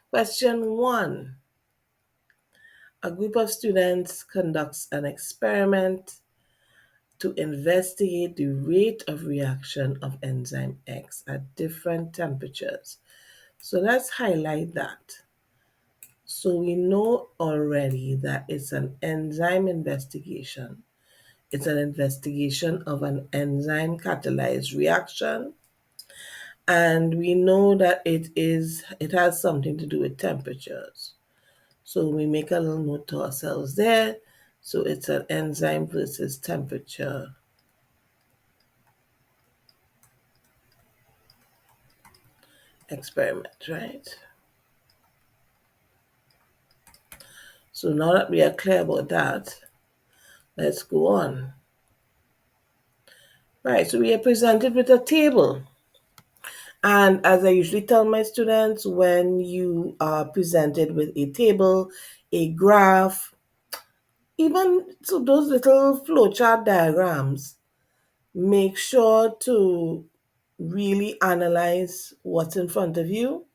Question 1. A group of students conducts an experiment to investigate the rate of reaction of enzyme X at different temperatures. So let's highlight that. So we know already that it's an enzyme investigation. It's an investigation of an enzyme catalyzed reaction. And we know that it has something to do with temperatures. So we make a little note to ourselves there. So it's an enzyme versus temperature experiment, right? So now that we are clear about that, let's go on. Right, so we are presented with a table. And as I usually tell my students, when you are presented with a table, a graph, even so those little flowchart diagrams, make sure to really analyze what's in front of you.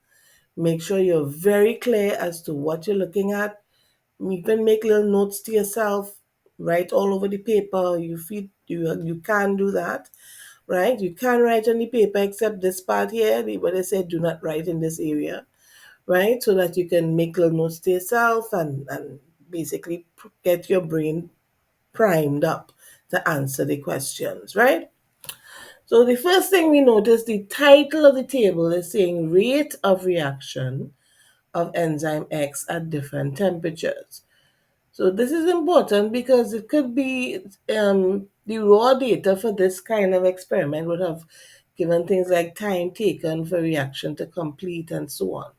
Make sure you're very clear as to what you're looking at. Even make little notes to yourself, write all over the paper. You can do that, right? You can write on the paper except this part here, where they say do not write in this area, right? So that you can make little notes to yourself and basically get your brain primed up to answer the questions, right? So the first thing we notice, the title of the table is saying rate of reaction of enzyme X at different temperatures. So this is important because it could be the raw data for this kind of experiment would have given things like time taken for reaction to complete and so on.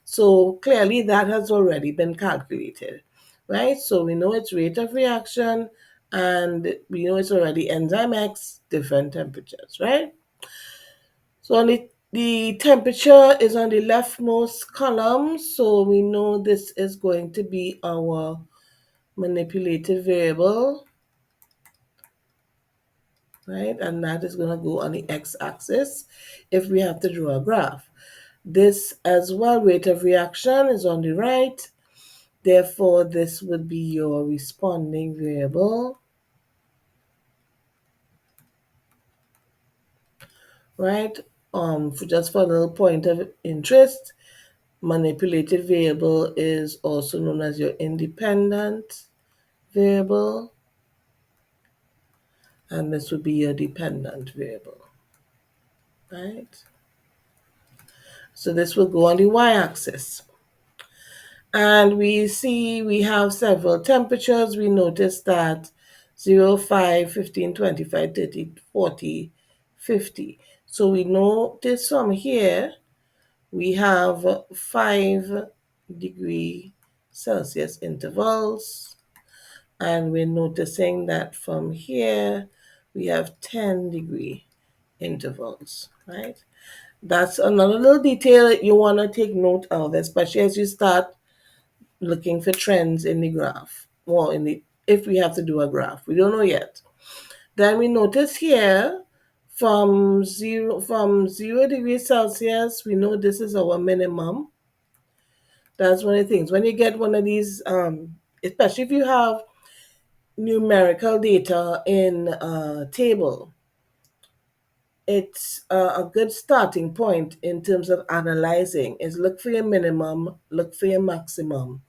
So clearly that has already been calculated, right? So we know it's rate of reaction and we know it's already enzyme X, different temperatures, right? So on the temperature is on the leftmost column, so we know this is going to be our manipulated variable, right? And that is going to go on the x-axis if we have to draw a graph. This as well, rate of reaction, is on the right. Therefore, this would be your responding variable, right? Just for a little point of interest, manipulated variable is also known as your independent variable, and this would be your dependent variable, right? So this will go on the y-axis. And we see we have several temperatures. We notice that 0, 5, 15, 25, 30, 40, 50. So we notice from here we have 5-degree Celsius intervals. And we're noticing that from here we have 10-degree intervals, right? That's another little detail that you want to take note of, especially as you start looking for trends in the graph. Well, if we have to do a graph, we don't know yet. Then we notice here from zero degrees Celsius, we know this is our minimum. That's one of the things. When you get one of these, especially if you have numerical data in a table, it's a good starting point in terms of analyzing is look for your minimum, look for your maximum.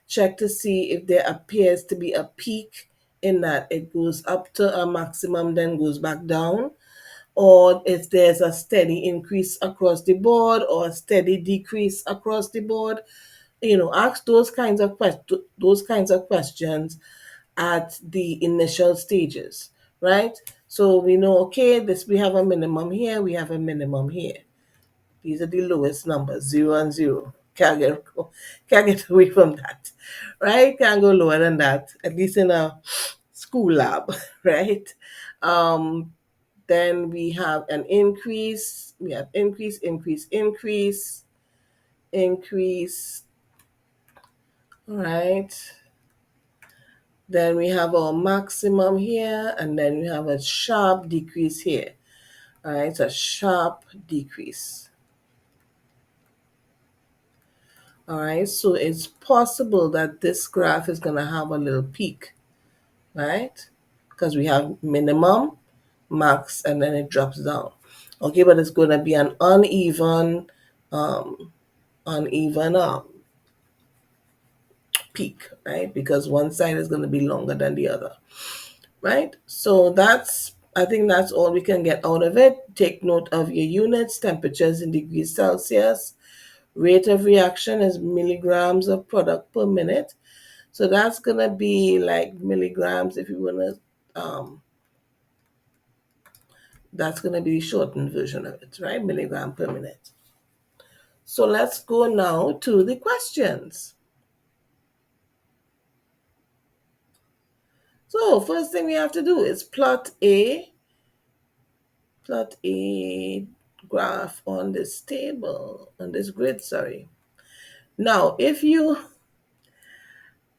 Check to see if there appears to be a peak in that it goes up to a maximum, then goes back down, or if there's a steady increase across the board or a steady decrease across the board. Ask those kinds of questions at the initial stages, right? So we know, okay, we have a minimum here, we have a minimum here. These are the lowest numbers, 0 and 0. Can't get away from that, right? Can't go lower than that, at least in a school lab, right? Then we have an increase. We have increase, increase, increase, increase, all right? Then we have our maximum here, and then we have a sharp decrease here. All right, it's a sharp decrease. All right, so it's possible that this graph is going to have a little peak, right? Because we have minimum, max, and then it drops down. Okay, but it's going to be an um, uneven peak, right? Because one side is going to be longer than the other, right? So I think that's all we can get out of it. Take note of your units, temperatures in degrees Celsius. Rate of reaction is milligrams of product per minute. So that's going to be like milligrams if you want to, that's going to be the shortened version of it, right? Milligram per minute. So let's go now to the questions. So first thing we have to do is plot a graph on this table, on this grid, sorry. Now, if you,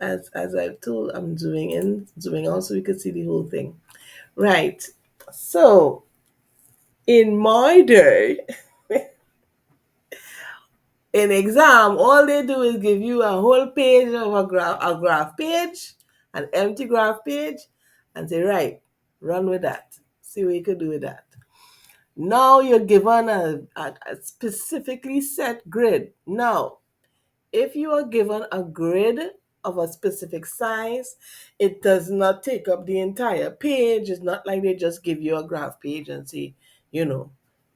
as I've told, I'm zooming out so we can see the whole thing. Right. So in my day, in exam, all they do is give you a whole page of a graph page, an empty graph page, and say, right, run with that. See what you can do with that. Now you're given a specifically set grid. Now, if you are given a grid of a specific size, it does not take up the entire page. It's not like they just give you a graph page and say,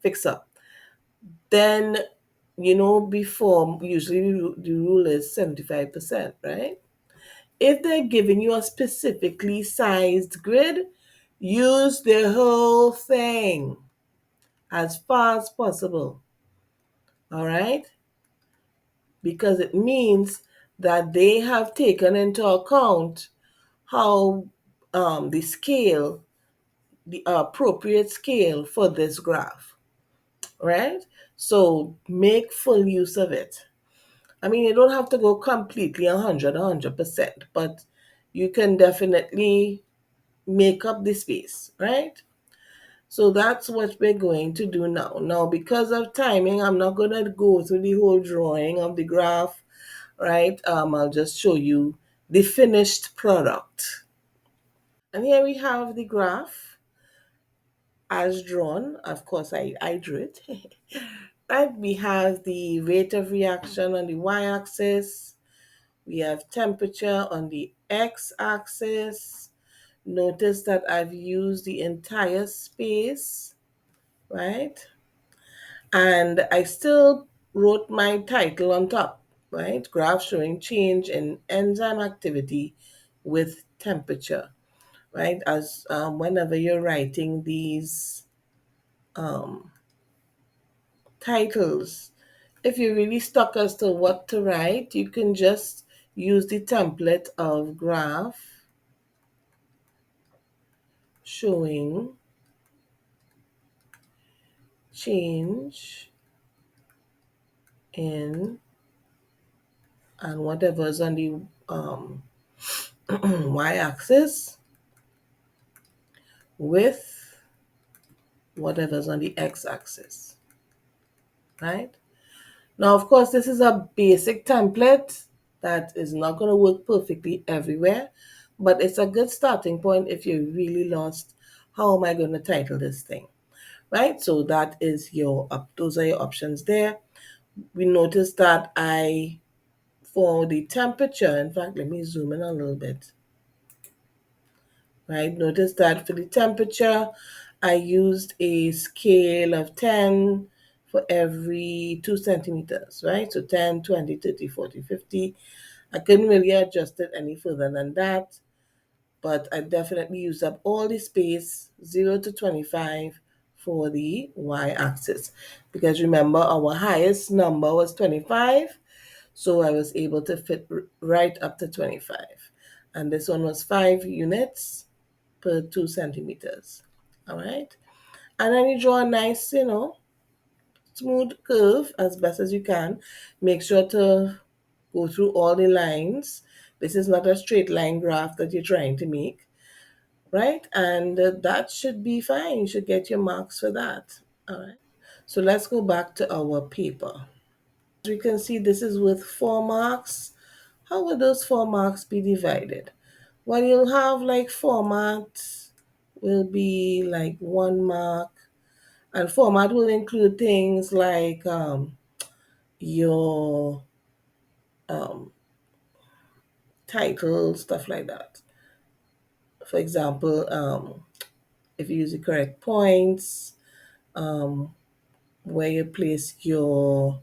fix up. Then, before, usually the rule is 75%, right? If they're giving you a specifically sized grid, use the whole thing as far as possible. All right? Because it means that they have taken into account how the scale, the appropriate scale for this graph, right? So make full use of it. I mean, you don't have to go completely 100%, but you can definitely make up the space, right? So that's what we're going to do now. Now, because of timing, I'm not going to go through the whole drawing of the graph, right? I'll just show you the finished product. And here we have the graph as drawn. Of course, I drew it. Right? We have the rate of reaction on the y-axis. We have temperature on the x-axis. Notice that I've used the entire space, right? And I still wrote my title on top, right? Graph showing change in enzyme activity with temperature, right? As whenever you're writing these um, titles, if you're really stuck as to what to write, you can just use the template of graph showing change in and whatever's on the y-axis with whatever's on the x-axis, right? Now, of course, this is a basic template that is not going to work perfectly everywhere, but it's a good starting point if you're really lost. How am I going to title this thing, right? So that is those are your options there. We notice that for the temperature, in fact, let me zoom in a little bit. Right, notice that for the temperature, I used a scale of 10 for every 2 centimeters, right? So 10, 20, 30, 40, 50. I couldn't really adjust it any further than that, but I definitely used up all the space, 0 to 25, for the y-axis. Because remember, our highest number was 25, so I was able to fit right up to 25. And this one was 5 units per 2 centimeters. All right. And then you draw a nice, smooth curve as best as you can. Make sure to go through all the lines. This is not a straight line graph that you're trying to make, right? And that should be fine. You should get your marks for that. All right. So let's go back to our paper. As we can see, this is with 4 marks. How will those 4 marks be divided? Well, you'll have like format will be like 1 mark, and format will include things like your um, title, stuff like that. For example, if you use the correct points, um, where you place your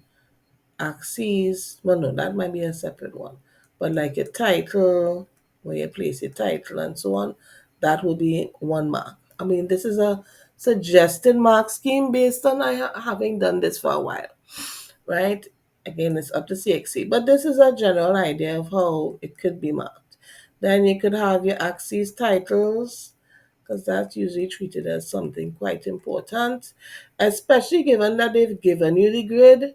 axes. Well, no, that might be a separate one. But like your title, where you place your title and so on, that will be 1 mark. I mean, this is a suggested mark scheme based on having done this for a while, right? Again, it's up to CXC, but this is a general idea of how it could be marked. Then you could have your axes titles, because that's usually treated as something quite important, especially given that they've given you the grid.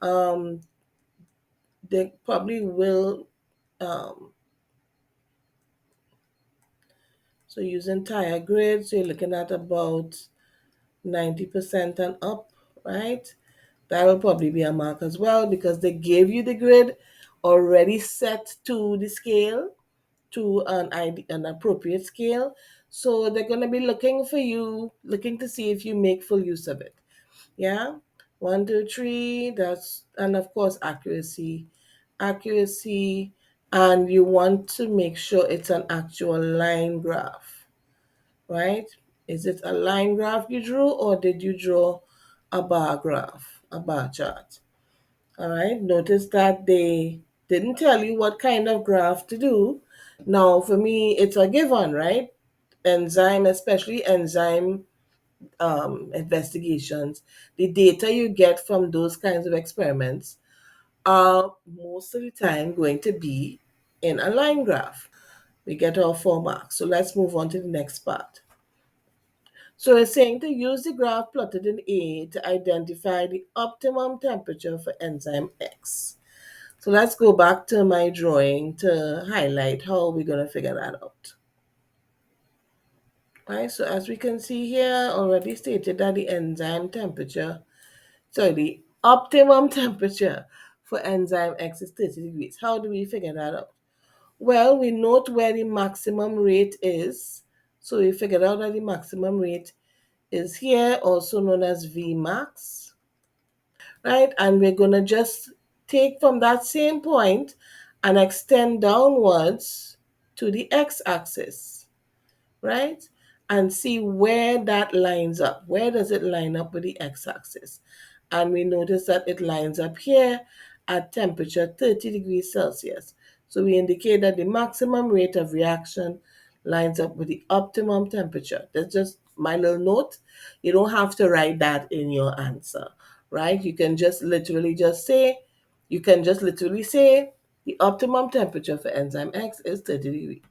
Um, they probably will, um, so use entire grid, so you're looking at about 90% and up, right? That will probably be a mark as well because they gave you the grid already set to the scale, to an appropriate scale. So they're going to be looking for you, looking to see if you make full use of it. Yeah, 1, 2, 3. That's, and of course accuracy, and you want to make sure it's an actual line graph, right? Is it a line graph you drew, or did you draw a bar graph, a bar chart? All right, notice that they didn't tell you what kind of graph to do. Now, for me, it's a given, right? Enzyme, especially enzyme investigations, the data you get from those kinds of experiments are most of the time going to be in a line graph. We get our 4 marks. So let's move on to the next part. So it's saying to use the graph plotted in A to identify the optimum temperature for enzyme X. So let's go back to my drawing to highlight how we're going to figure that out. Right, so as we can see here, already stated that the enzyme temperature, sorry, the optimum temperature for enzyme X is 30 degrees. How do we figure that out? Well, we note where the maximum rate is. So we figured out that the maximum rate is here, also known as Vmax, right? And we're going to just take from that same point and extend downwards to the x-axis, right? And see where that lines up. Where does it line up with the x-axis? And we notice that it lines up here at temperature 30 degrees Celsius. So we indicate that the maximum rate of reaction lines up with the optimum temperature. That's just my little note. You don't have to write that in your answer, right? You can just literally say the optimum temperature for enzyme X is 30 degrees.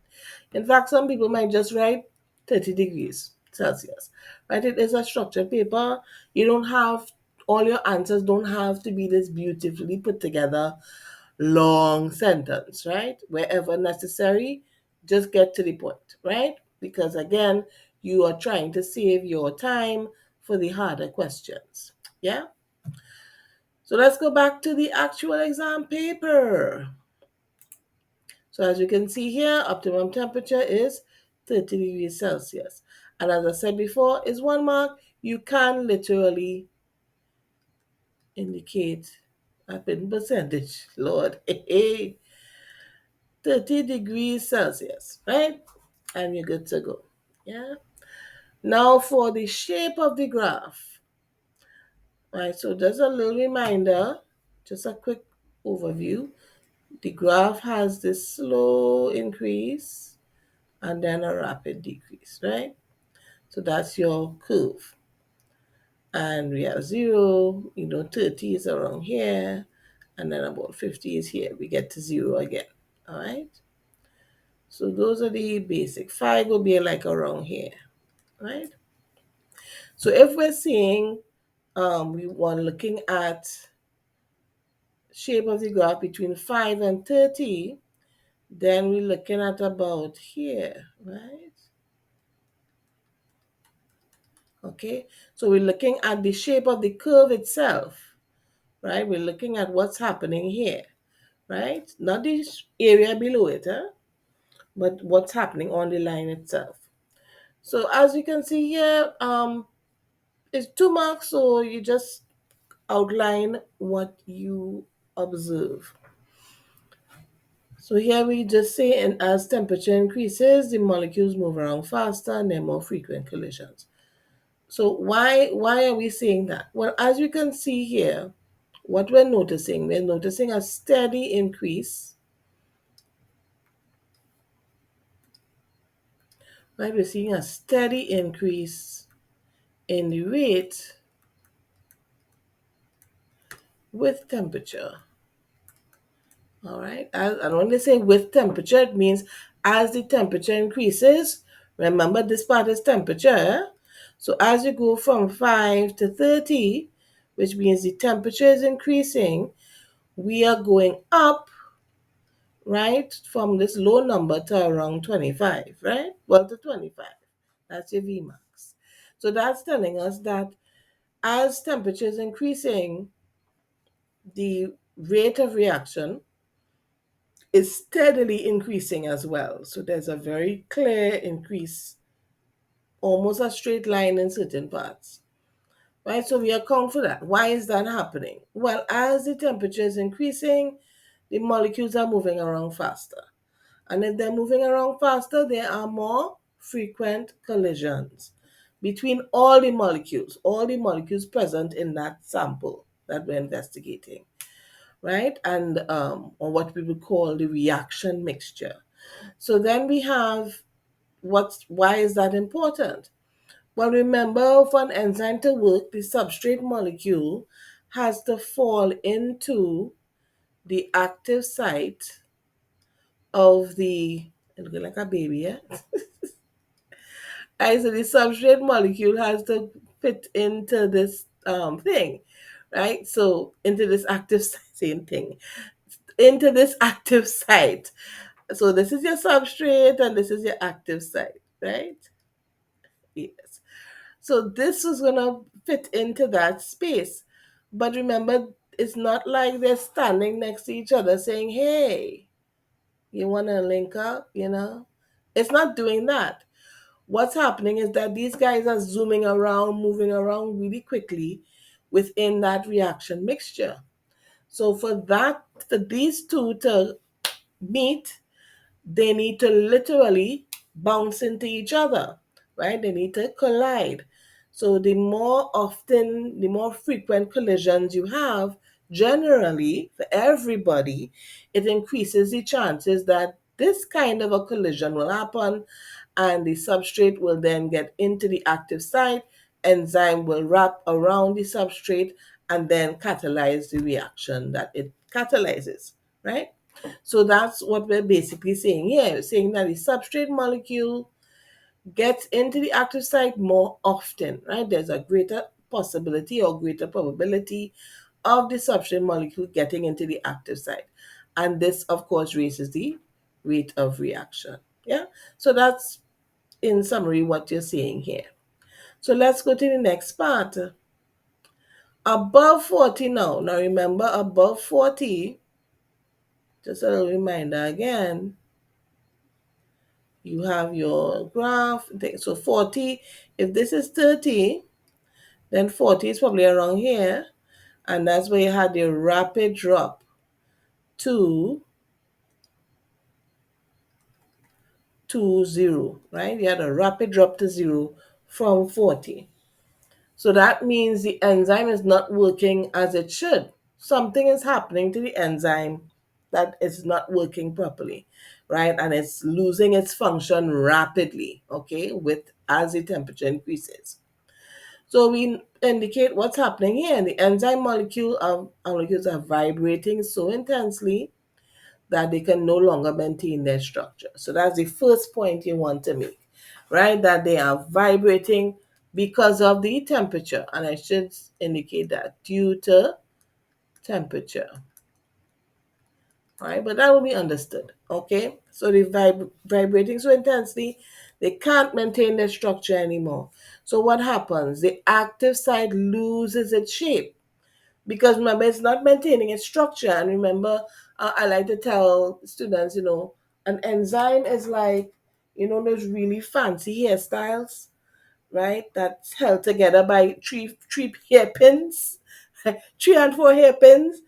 In fact, some people might just write 30 degrees Celsius, right? It is a structured paper. You don't have, all your answers don't have to be this beautifully put together long sentence, right? Wherever necessary, just get to the point, right? Because again, you are trying to save your time for the harder questions. Yeah? So let's go back to the actual exam paper. So as you can see here, optimum temperature is 30 degrees Celsius. And as I said before, is 1 mark. You can literally indicate a in percentage, Lord. 30 degrees Celsius, right? And you're good to go. Yeah. Now for the shape of the graph. Right, so just a little reminder, just a quick overview. The graph has this slow increase and then a rapid decrease, right? So that's your curve. And we have 0, 30 is around here, and then about 50 is here. We get to 0 again, all right? So those are the basic. 5 will be like around here, right? So if we're seeing, we want looking at shape of the graph between 5 and 30, then we're looking at about here, right? Okay, so we're looking at the shape of the curve itself, right? We're looking at what's happening here, right? Not this area below it, but what's happening on the line itself. So as you can see here, it's 2 marks, so you just outline what you observe. So here we just say, and as temperature increases, the molecules move around faster and there are more frequent collisions. So why are we saying that? Well, as you can see here, what we're noticing a steady increase, right? We're seeing a steady increase in the rate with temperature. All right. And when they say with temperature, it means as the temperature increases, remember this part is temperature. So as you go from 5 to 30, which means the temperature is increasing, we are going up, right, from this low number to around 25, right? 1 to 25. That's your Vmax. So that's telling us that as temperature is increasing, the rate of reaction is steadily increasing as well. So there's a very clear increase, almost a straight line in certain parts. Right? So we account for that. Why is that happening? Well, as the temperature is increasing, the molecules are moving around faster. And if they're moving around faster, there are more frequent collisions between all the molecules present in that sample that we're investigating, right? And or what we would call the reaction mixture. So then we have why is that important? Well, remember, for an enzyme to work, the substrate molecule has to fall into the active site of the, looking like a baby, yeah? Right, so the substrate molecule has to fit into this thing, right? So into this active same thing, into this active site. So this is your substrate and this is your active site, right? Yes. So this is gonna fit into that space. But remember, it's not like they're standing next to each other saying, hey, you wanna link up, you know? It's not doing that. What's happening is that these guys are zooming around, moving around really quickly within that reaction mixture. So for these two to meet, they need to literally bounce into each other, right? They need to collide. So the more frequent collisions you have, generally for everybody, it increases the chances that this kind of a collision will happen and the substrate will then get into the active site, enzyme will wrap around the substrate and then catalyze the reaction that it catalyzes, right? So that's what we're basically saying here. We're saying that the substrate molecule gets into the active site more often, right? There's a greater possibility or greater probability of the substrate molecule getting into the active site. And this, of course, raises the rate of reaction. Yeah. So that's in summary what you're seeing here. So let's go to the next part. Above 40 now. Now remember, above 40, just a little reminder again, you have your graph. So 40, if this is 30, then 40 is probably around here. And that's where you had the rapid drop to 0, right? You had a rapid drop to 0 from 40. So that means the enzyme is not working as it should. Something is happening to the enzyme that is not working properly, right? And it's losing its function rapidly, okay, with as the temperature increases. So we indicate what's happening here. The enzyme molecules are vibrating so intensely that they can no longer maintain their structure. So that's the first point you want to make, right? That they are vibrating because of the temperature. And I should indicate that due to temperature, right? But that will be understood, okay? So they're vibrating so intensely, they can't maintain their structure anymore. So what happens? The active site loses its shape. because remember it's not maintaining its structure. And remember, I like to tell students, an enzyme is like, those really fancy hairstyles, right? That's held together by three hairpins, 3 and 4 hairpins.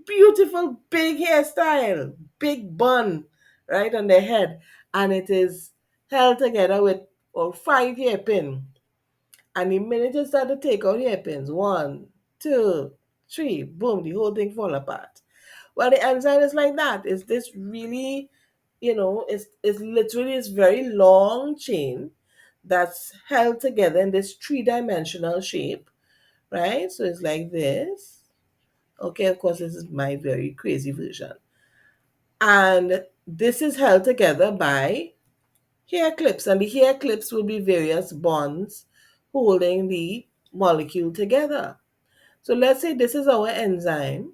Beautiful big hairstyle, big bun, right on their head, and it is held together with 5 hairpin. And the minute you start to take out hairpins, 1, 2, 3, boom, the whole thing fall apart. Well, the enzyme is like that. It's this really, it's literally this very long chain that's held together in this three-dimensional shape, right? So it's like this. Okay, of course, this is my very crazy version. And this is held together by hair clips, and the hair clips will be various bonds holding the molecule together. So let's say this is our enzyme.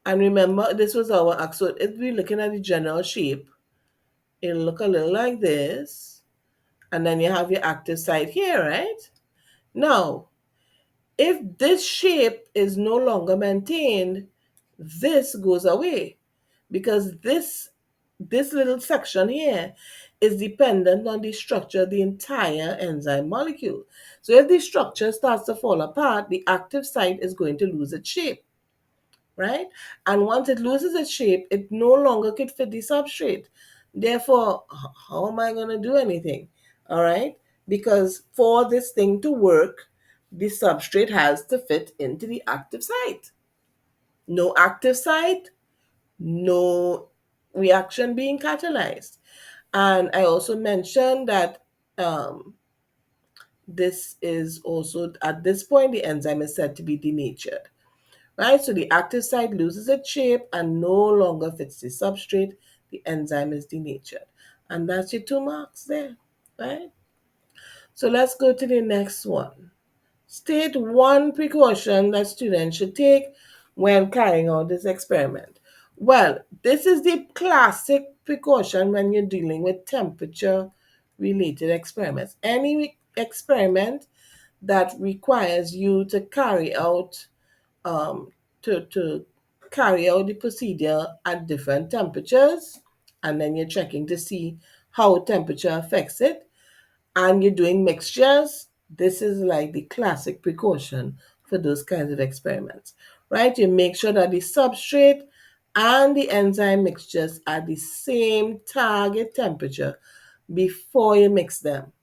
And remember, this was our, so if we're looking at the general shape, it'll look a little like this. And then you have your active site here, right? Now, if this shape is no longer maintained, this goes away, because this little section here is dependent on the structure of the entire enzyme molecule. So if the structure starts to fall apart, the active site is going to lose its shape, right? And once it loses its shape, it no longer could fit the substrate. Therefore, how am I going to do anything? All right? Because for this thing to work, the substrate has to fit into the active site. No active site, no reaction being catalyzed. And I also mentioned that this is also, at this point, the enzyme is said to be denatured, right? So the active site loses its shape and no longer fits the substrate. The enzyme is denatured. And that's your 2 marks there, right? So let's go to the next one. State one precaution that students should take when carrying out this experiment. Well, this is the classic precaution when you're dealing with temperature related experiments. Any experiment that requires you to carry out um, to carry out the procedure at different temperatures, and then you're checking to see how temperature affects it, and you're doing mixtures. This is like the classic precaution for those kinds of experiments, right? You make sure that the substrate and the enzyme mixtures are the same target temperature before you mix them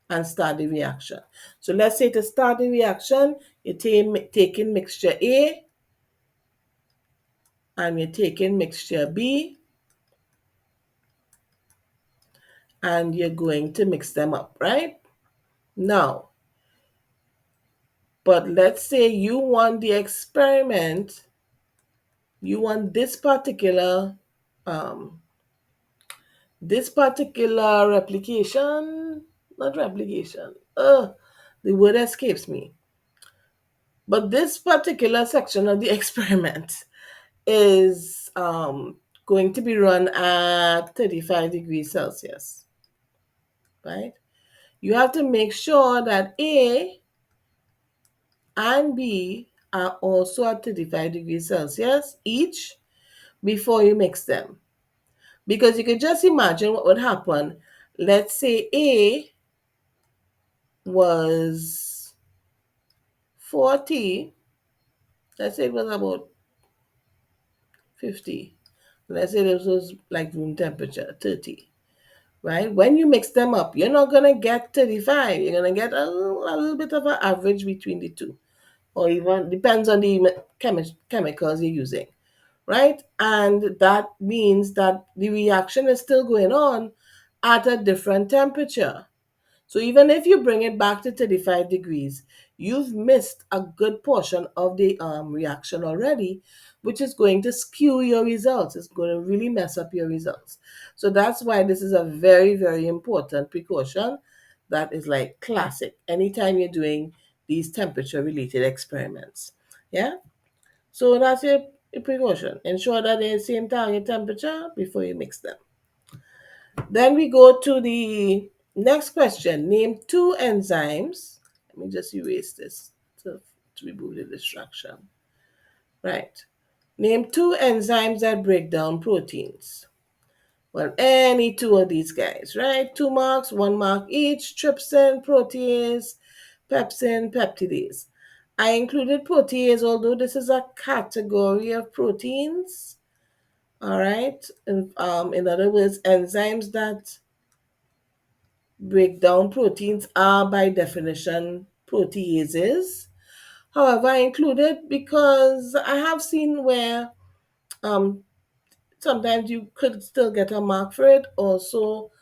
and start the reaction. So let's say to start the reaction, you're taking mixture A and you're taking mixture B, and you're going to mix them up, right? Now, but let's say you want the experiment, you want um, this particular replication, not replication, the word escapes me. But this particular section of the experiment is going to be run at 35 degrees Celsius, right? You have to make sure that A and B are also at 35 degrees Celsius each before you mix them. Because you can just imagine what would happen. Let's say A was 40, let's say it was about 50. Let's say this was like room temperature, 30, right? When you mix them up, you're not going to get 35. You're going to get a little bit of an average between the two, or even depends on the chemicals you're using, right? And that means that the reaction is still going on at a different temperature. So even if you bring it back to 35 degrees, you've missed a good portion of the reaction already, which is going to skew your results. It's going to really mess up your results. So that's why this is a very, very important precaution that is like classic anytime you're doing these temperature related experiments. Yeah? So that's your precaution. Ensure that they're the same target temperature before you mix them. Then we go to the next question. Name 2 enzymes. Let me just erase this. So to remove the distraction. Right. Name two enzymes that break down proteins. Well, any two of these guys, right? 2 marks, 1 mark each. Trypsin, protease, pepsin, peptidase. I included protease, although this is a category of proteins. All right. In other words, enzymes that break down proteins are by definition proteases. However, I included because I have seen where um, sometimes you could still get a mark for it. Also,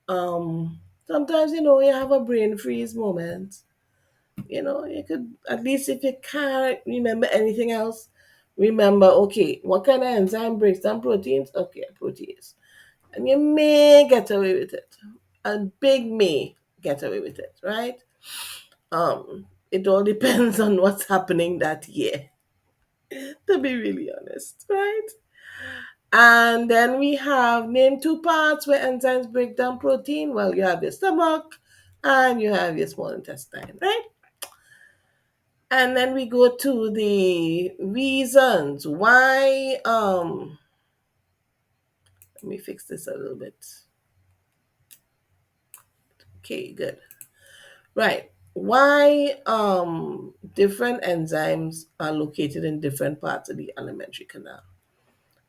sometimes you have a brain freeze moment. You could, at least if you can't remember anything else, remember, okay, what kind of enzyme breaks down proteins? Okay, protease. And you may get away with it. A big may get away with it, right? It all depends on what's happening that year, to be really honest, right? And then we have name two parts where enzymes break down protein. Well, you have your stomach and you have your small intestine, right? And then we go to the reasons why. Let me fix this a little bit. Okay, good. Right. Why different enzymes are located in different parts of the alimentary canal.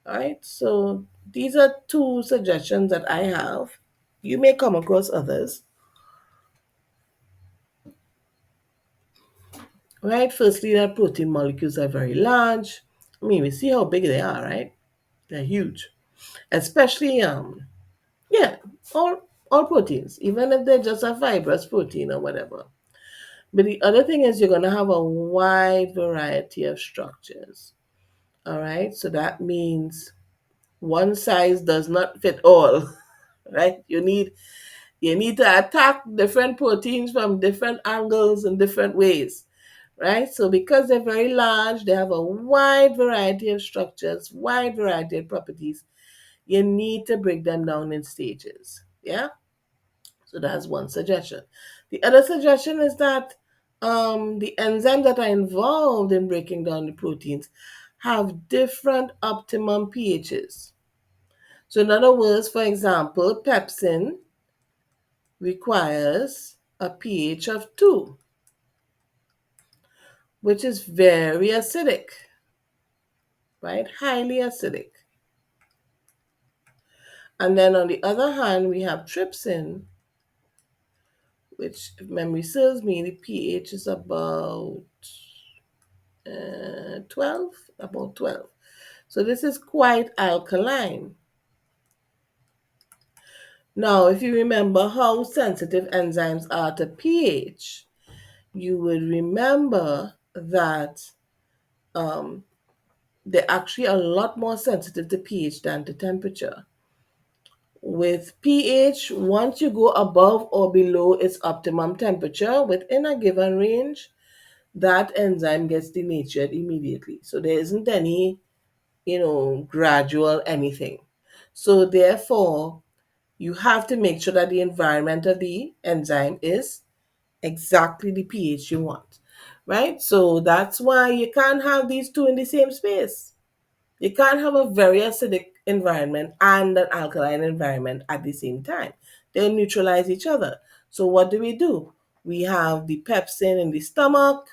All right. So these are two suggestions that I have. You may come across others. Right. Firstly, that protein molecules are very large. I mean, we see how big they are, right? They're huge. Especially yeah, all proteins, even if they're just a fibrous protein or whatever. But the other thing is you're gonna have a wide variety of structures. All right. So that means one size does not fit all. Right? You need to attack different proteins from different angles and different ways, right? So because they're very large, they have a wide variety of structures, wide variety of properties. You need to break them down in stages. Yeah. So that's one suggestion. The other suggestion is that the enzymes that are involved in breaking down the proteins have different optimum pHs. So, in other words, for example, pepsin requires a pH of 2, which is very acidic, right? Highly acidic. And then on the other hand, we have trypsin, which, if memory serves me, the pH is about 12, about 12. So this is quite alkaline. Now, if you remember how sensitive enzymes are to pH, you would remember that they're actually a lot more sensitive to pH than to temperature. With pH, once you go above or below its optimum temperature within a given range, that enzyme gets denatured immediately. So there isn't any, gradual anything. So therefore, you have to make sure that the environment of the enzyme is exactly the pH you want, right? So that's why you can't have these two in the same space. You can't have a very acidic environment and an alkaline environment at the same time. They neutralize each other. So what do? We have the pepsin in the stomach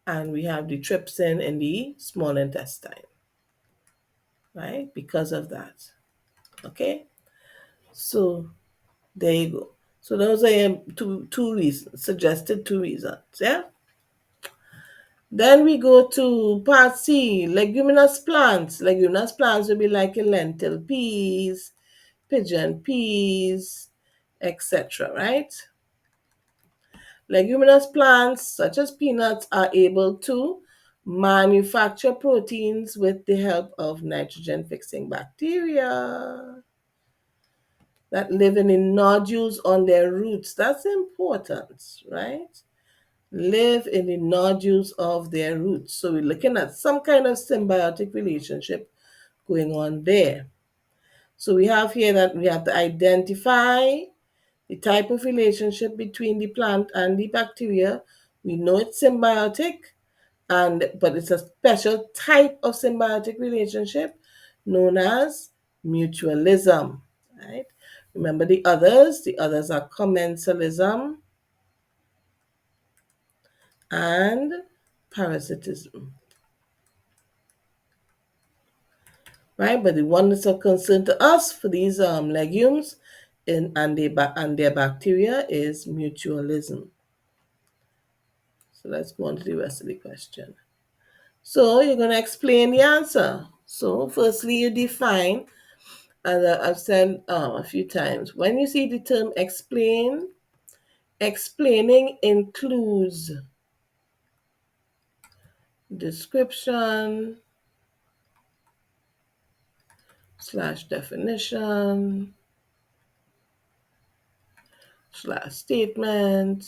and we have the trypsin in the small intestine, right? Because of that. Okay? So there you go. So those are two reasons, suggested 2 reasons. Yeah? Then we go to part C, leguminous plants. Leguminous plants will be like lentil peas, pigeon peas, etc. Right? Leguminous plants, such as peanuts, are able to manufacture proteins with the help of nitrogen fixing bacteria that live in the nodules on their roots. That's important, right? Live in the nodules of their roots. So we're looking at some kind of symbiotic relationship going on there. So we have here that we have to identify the type of relationship between the plant and the bacteria We know it's symbiotic, but it's a special type of symbiotic relationship known as mutualism. Right? Remember the others? The others are commensalism and parasitism. Right? But the one that's of concern to us for these legumes and their bacteria is mutualism. So let's go on to the rest of the question. So you're going to explain the answer. So firstly, you define, as I've said a few times, when you see the term explain, explaining includes description slash definition slash statement,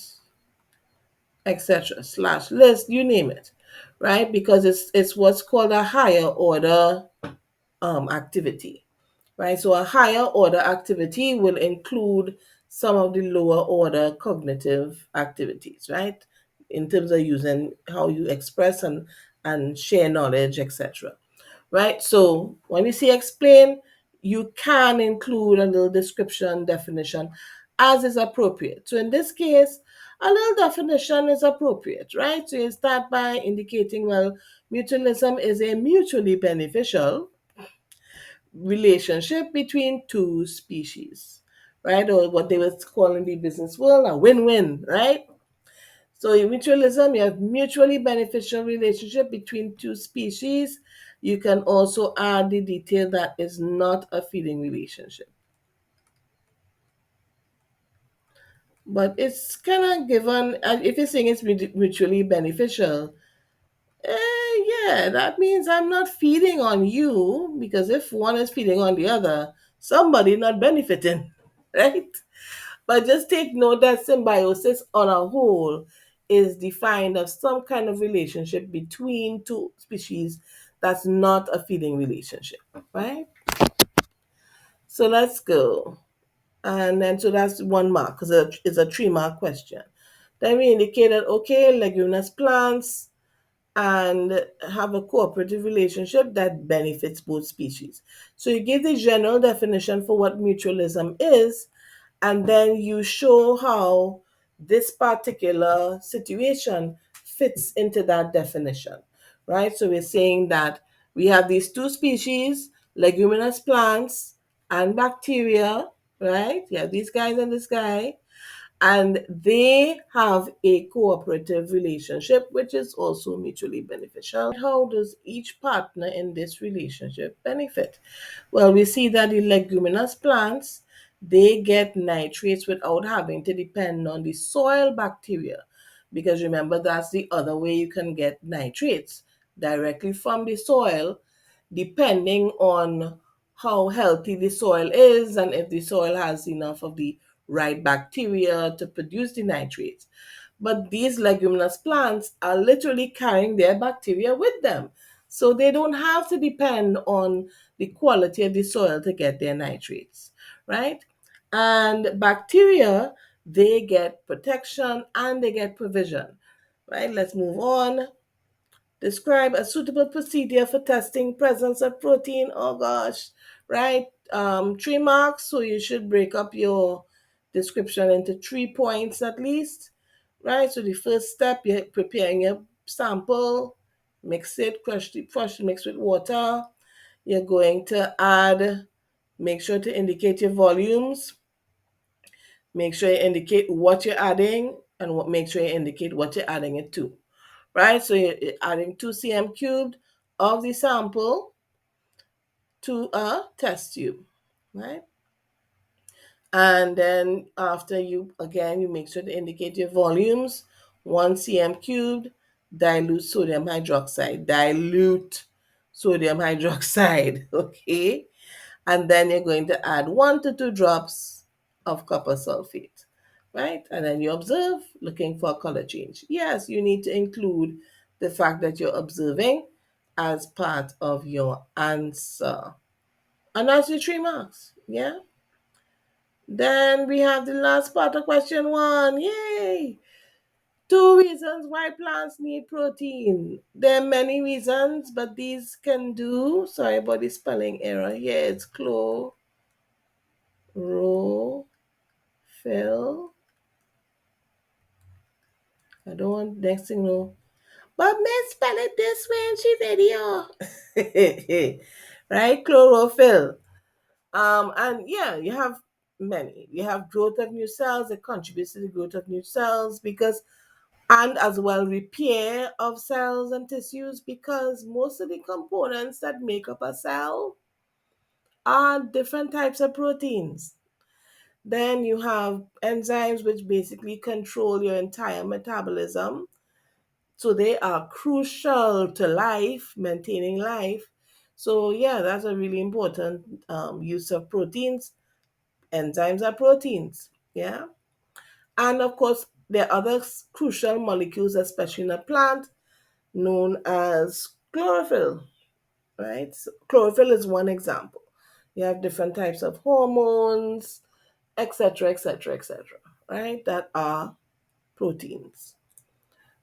etc. slash list, you name it, right? Because it's what's called a higher order activity, right? So a higher order activity will include some of the lower order cognitive activities, right? In terms of using how you express and share knowledge, etc. Right? So when we say explain, you can include a little description, definition, as is appropriate. So in this case, a little definition is appropriate, right? So you start by indicating, well, mutualism is a mutually beneficial relationship between two species, right? Or what they were calling in the business world a win-win, right? So in mutualism, you have mutually beneficial relationship between two species. You can also add the detail that is not a feeding relationship. But it's kind of given, and if you're saying it's mutually beneficial, yeah, that means I'm not feeding on you, because if one is feeding on the other, somebody not benefiting, right? But just take note that symbiosis on a whole is defined as some kind of relationship between two species that's not a feeding relationship, right? So let's go. And then, so that's 1 mark because it's a 3 mark question. Then we indicated, okay, leguminous plants and have a cooperative relationship that benefits both species. So you give the general definition for what mutualism is, and then you show how this particular situation fits into that definition, right? So we're saying that we have these two species, leguminous plants and bacteria, right? Yeah, these guys and this guy, and they have a cooperative relationship which is also mutually beneficial. How does each partner in this relationship benefit? Well, we see that the leguminous plants, they get nitrates without having to depend on the soil bacteria, because remember, that's the other way you can get nitrates, directly from the soil, depending on how healthy the soil is and if the soil has enough of the right bacteria to produce the nitrates. But these leguminous plants are literally carrying their bacteria with them. So they don't have to depend on the quality of the soil to get their nitrates, right? And bacteria, they get protection and they get provision, right? Let's move on. Describe a suitable procedure for testing presence of protein. Oh gosh, right? 3 marks, so you should break up your description into 3 points at least, right? So the first step, you're preparing your sample, mix it, mix with water. You're going to add, make sure to indicate your volumes, make sure you indicate what you're adding, and make sure you indicate what you're adding it to, right? So you're adding 2 cm cubed of the sample to a test tube, right? And then after you make sure to indicate your volumes, 1 cm cubed, dilute sodium hydroxide, okay? And then you're going to add 1 to 2 drops of copper sulfate, right? And then you observe, looking for a color change. Yes, you need to include the fact that you're observing as part of your answer. And that's your 3 marks, yeah? Then we have the last part of question 1. Yay! Two reasons why plants need protein. There are many reasons, but these can do. Sorry about the spelling error here. It's chlorophyll. I don't want next thing no. But Miss spell it this way in she video. Right? Chlorophyll. And yeah, you have many. You have growth of new cells. It contributes to the growth of new cells because, and as well repair of cells and tissues, because most of the components that make up a cell are different types of proteins. Then you have enzymes which basically control your entire metabolism. So they are crucial to life, maintaining life. So yeah, that's a really important use of proteins. Enzymes are proteins. Yeah. And of course, there are other crucial molecules, especially in a plant, known as chlorophyll, right? So chlorophyll is one example. You have different types of hormones, etc., etc., etc., right? That are proteins.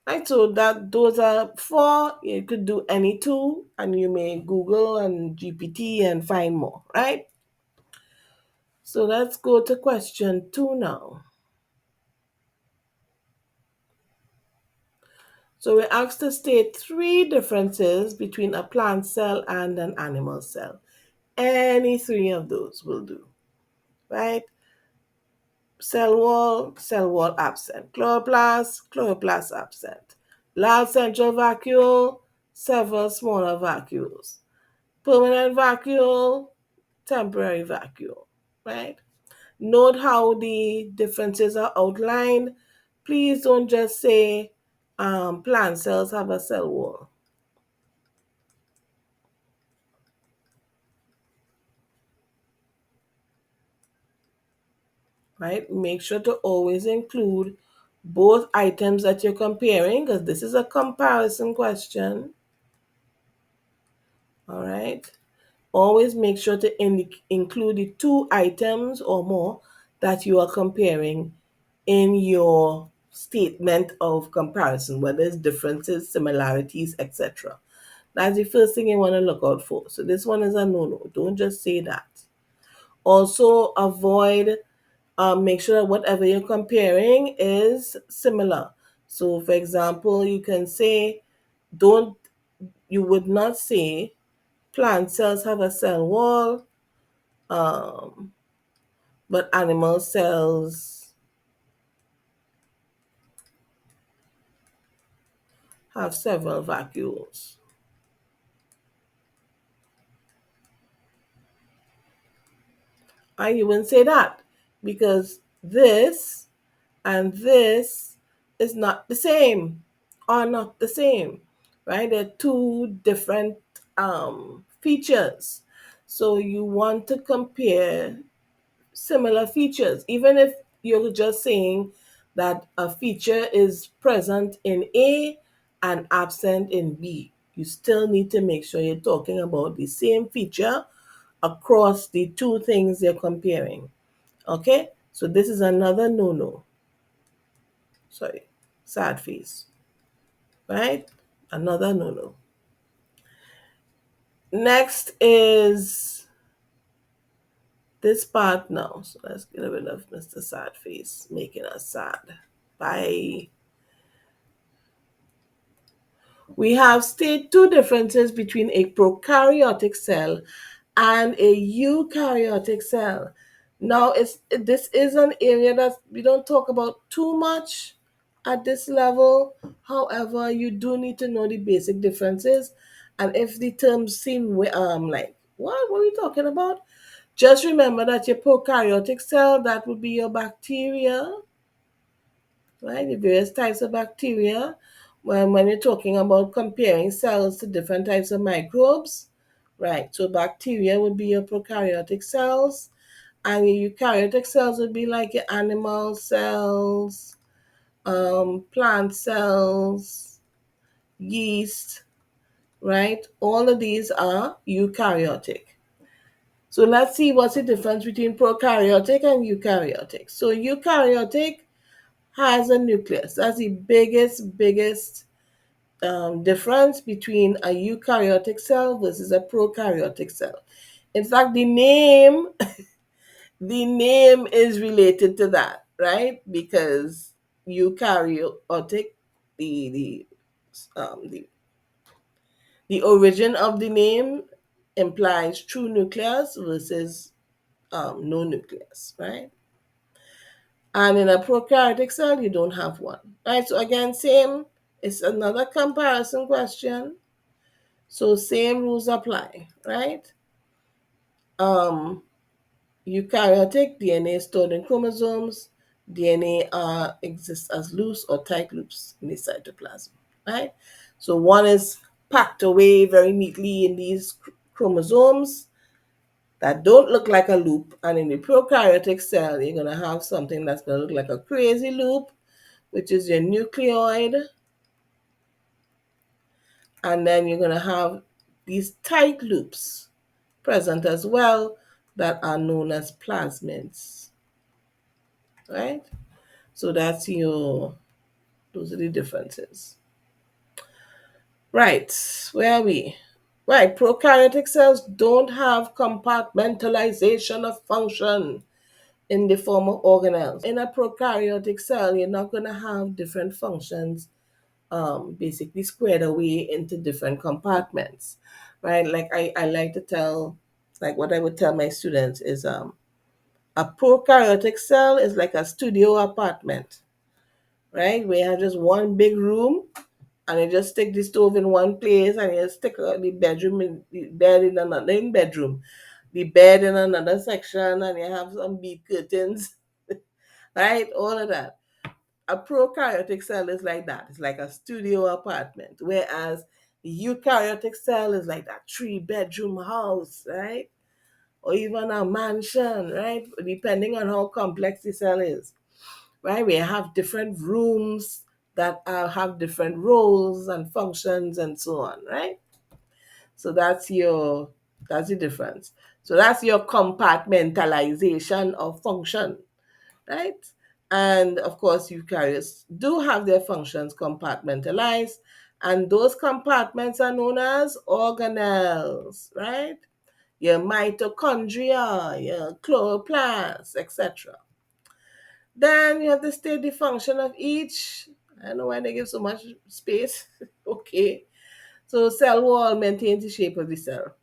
Right, so that those are four. You could do any two, and you may Google and GPT and find more, right? So let's go to question 2 now. So we're asked to state three differences between a plant cell and an animal cell. Any three of those will do, right? Cell wall absent. Chloroplast absent. Large central vacuole, several smaller vacuoles. Permanent vacuole, temporary vacuole, right? Note how the differences are outlined. Please don't just say plant cells have a cell wall. Right? Make sure to always include both items that you're comparing because this is a comparison question. All right. Always make sure to include the two items or more that you are comparing in your statement of comparison, whether it's differences, similarities, etc. That's the first thing you want to look out for. So this one is a no-no. Don't just say that. Also, avoid make sure that whatever you're comparing is similar. So, for example, you can say, you would not say plant cells have a cell wall, um, but animal cells have several vacuoles. And you wouldn't say that because this and this is not the same, are not the same, right? They're two different features. So you want to compare similar features, even if you're just saying that a feature is present in A and absent in B. You still need to make sure you're talking about the same feature across the two things you're comparing. Okay? So this is another no no. Sorry, sad face. Right? Another no no. Next is this part now. So let's get rid of Mr. Sad Face making us sad. Bye. We have stated two differences between a prokaryotic cell and a eukaryotic cell. Now, this is an area that we don't talk about too much at this level. However, you do need to know the basic differences. And if the terms seem like, what were we talking about? Just remember that your prokaryotic cell, that would be your bacteria, right? The various types of bacteria. When you're talking about comparing cells to different types of microbes, right? So bacteria would be your prokaryotic cells, and your eukaryotic cells would be like your animal cells, plant cells, yeast, right? All of these are eukaryotic. So let's see what's the difference between prokaryotic and eukaryotic. So eukaryotic has a nucleus. That's the biggest difference between a eukaryotic cell versus a prokaryotic cell. In fact, the name is related to that, right? Because eukaryotic, the um, the the origin of the name implies true nucleus versus no nucleus, right? And in a prokaryotic cell, you don't have one, right? So again, same. It's another comparison question. So same rules apply, right? Um, Eukaryotic DNA is stored in chromosomes. DNA exists as loose or tight loops in the cytoplasm, right? So one is packed away very neatly in these chromosomes that don't look like a loop. And in the prokaryotic cell, you're going to have something that's going to look like a crazy loop, which is your nucleoid. And then you're going to have these tight loops present as well that are known as plasmids, right? So those are the differences. Right, where are we? Right, prokaryotic cells don't have compartmentalization of function in the form of organelles. In a prokaryotic cell, you're not going to have different functions basically squared away into different compartments, right? Like I like to tell, like what I would tell my students is a prokaryotic cell is like a studio apartment, right? Where you have just one big room and you just stick the stove in one place and you stick the bedroom in the bed in another bedroom, the bed in another section, and you have some bead curtains, right? All of that. A prokaryotic cell is like that. It's like a studio apartment, whereas the eukaryotic cell is like that 3-bedroom house, right? Or even a mansion, right? Depending on how complex the cell is, right? We have different rooms that have different roles and functions and so on, right? So that's the difference. So that's your compartmentalization of function, right? And of course, eukaryotes do have their functions compartmentalized, and those compartments are known as organelles, right? Your mitochondria, your chloroplasts, etc. Then you have to state the function of each. I don't know why they give so much space. Okay. So cell wall maintains the shape of the cell.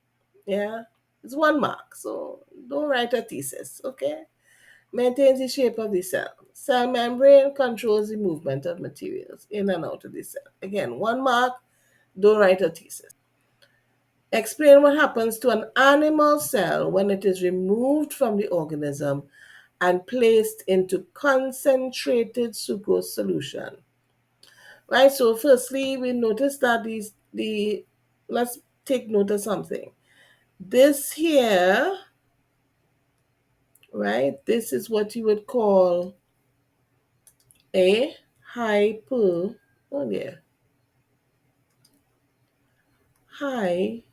Yeah. It's 1 mark. So don't write a thesis. Okay. Maintains the shape of the cell. Cell membrane controls the movement of materials in and out of the cell. Again, 1 mark. Don't write a thesis. Explain what happens to an animal cell when it is removed from the organism and placed into concentrated sucrose solution. Right, so firstly, we notice that let's take note of something. This here, right, this is what you would call a hyper, oh yeah, hypertonic,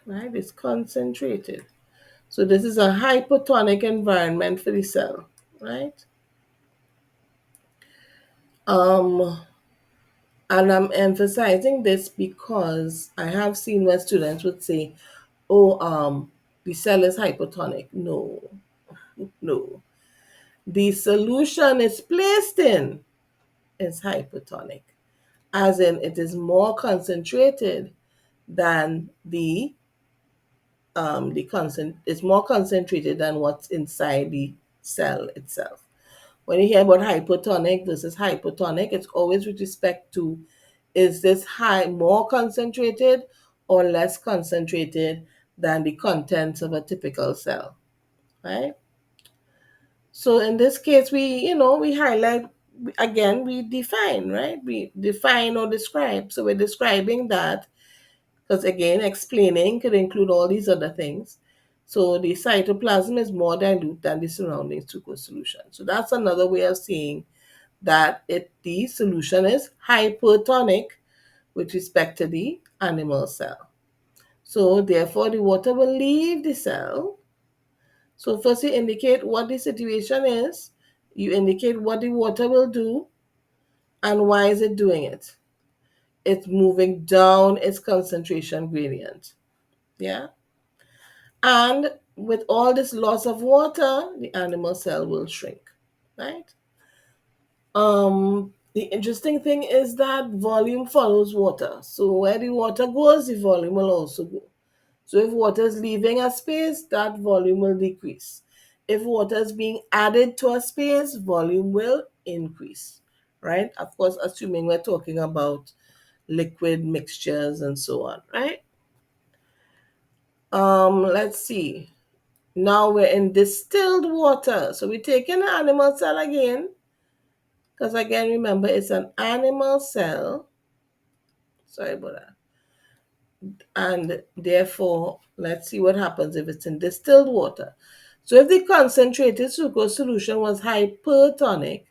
right? It's concentrated. So this is a hypertonic environment for the cell, right? Um, and I'm emphasizing this because I have seen where students would say, oh, the cell is hypertonic. No, no. The solution is placed in is hypertonic, as in it is more concentrated than it's more concentrated than what's inside the cell itself. When you hear about hypertonic versus hypotonic, it's always with respect to, is this high more concentrated or less concentrated than the contents of a typical cell, right? So in this case, we highlight, again, we define, right? We define or describe. So we're describing that because, again, explaining could include all these other things. So the cytoplasm is more dilute than the surrounding sucrose solution. So that's another way of saying that the solution is hypertonic with respect to the animal cell. So therefore, the water will leave the cell. So first you indicate what the situation is. You indicate what the water will do and why is it doing it. It's moving down its concentration gradient. Yeah. And with all this loss of water, the animal cell will shrink, right? The interesting thing is that volume follows water. So where the water goes, the volume will also go. So if water is leaving a space, that volume will decrease. If water is being added to a space, volume will increase, right? Of course, assuming we're talking about liquid mixtures and so on, right? Let's see. Now we're in distilled water. So we take in an animal cell again, because again, remember, it's an animal cell. Sorry about that. And therefore, let's see what happens if it's in distilled water. So if the concentrated sucrose solution was hypertonic,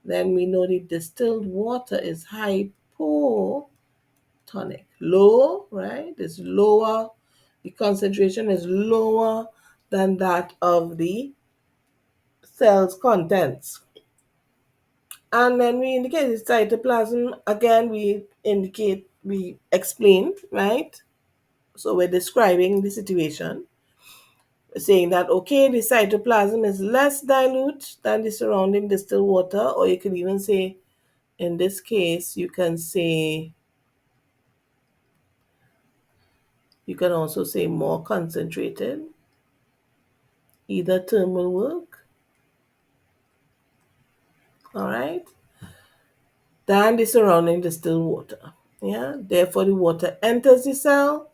then we know the distilled water is hypotonic. Low, right? It's lower. The concentration is lower than that of the cell's contents. And then we indicate the cytoplasm. Again, we explain, right? So we're describing the situation, saying that, okay, the cytoplasm is less dilute than the surrounding distilled water, or you could even say, in this case, you can also say more concentrated. Either term will work, all right, than the surrounding distilled water. Yeah, therefore the water enters the cell,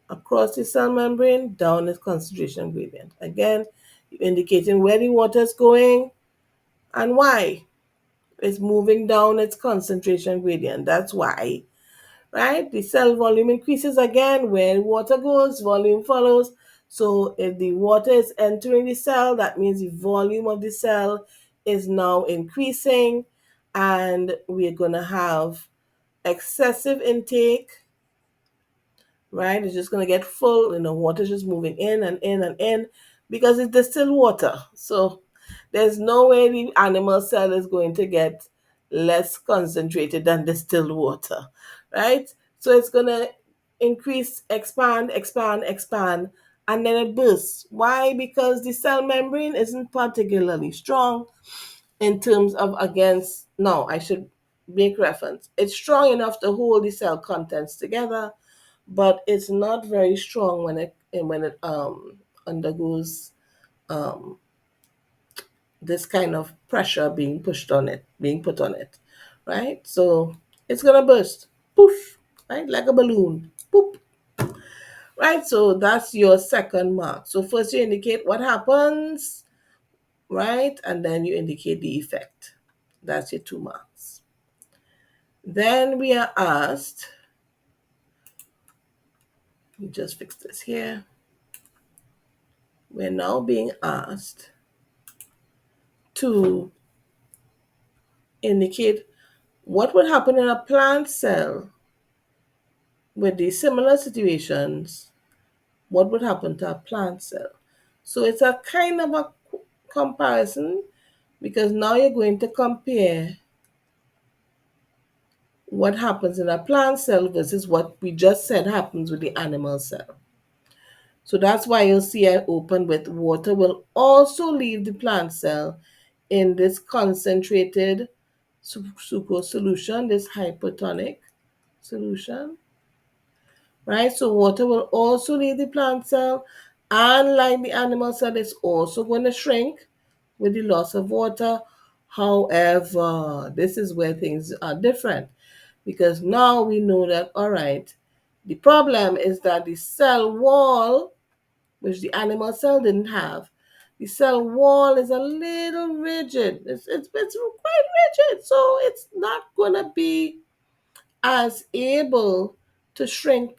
across the cell membrane, down its concentration gradient. Again, indicating where the water is going and why. It's moving down its concentration gradient. That's why, right? The cell volume increases again. Where water goes, volume follows. So if the water is entering the cell, that means the volume of the cell is now increasing, and we're going to have excessive intake, right? It's just going to get full, water's just moving in and in and in because it's distilled water. So there's no way the animal cell is going to get less concentrated than distilled water, right? So it's going to increase, expand, expand, expand, and then it bursts. Why? Because the cell membrane isn't particularly strong in terms of against, no, I should make reference. It's strong enough to hold the cell contents together, but it's not very strong when it undergoes this kind of pressure being put on it, right? So it's gonna burst, poof, right, like a balloon, poop, right? So that's your second mark. So first you indicate what happens, right, and then you indicate the effect. That's your 2 marks. Then we are asked. Let me just fix this here. We're now being asked to indicate what would happen in a plant cell with these similar situations. What would happen to a plant cell? So it's a kind of a comparison, because now you're going to compare what happens in a plant cell versus what we just said happens with the animal cell. So that's why you'll see I open with water will also leave the plant cell in this concentrated sucrose solution, this hypertonic solution, right? So water will also leave the plant cell, and like the animal cell, it's also going to shrink with the loss of water. However, this is where things are different, because now we know that, all right, the problem is that the cell wall, which the animal cell didn't have, the cell wall is a little rigid. It's quite rigid, so it's not going to be as able to shrink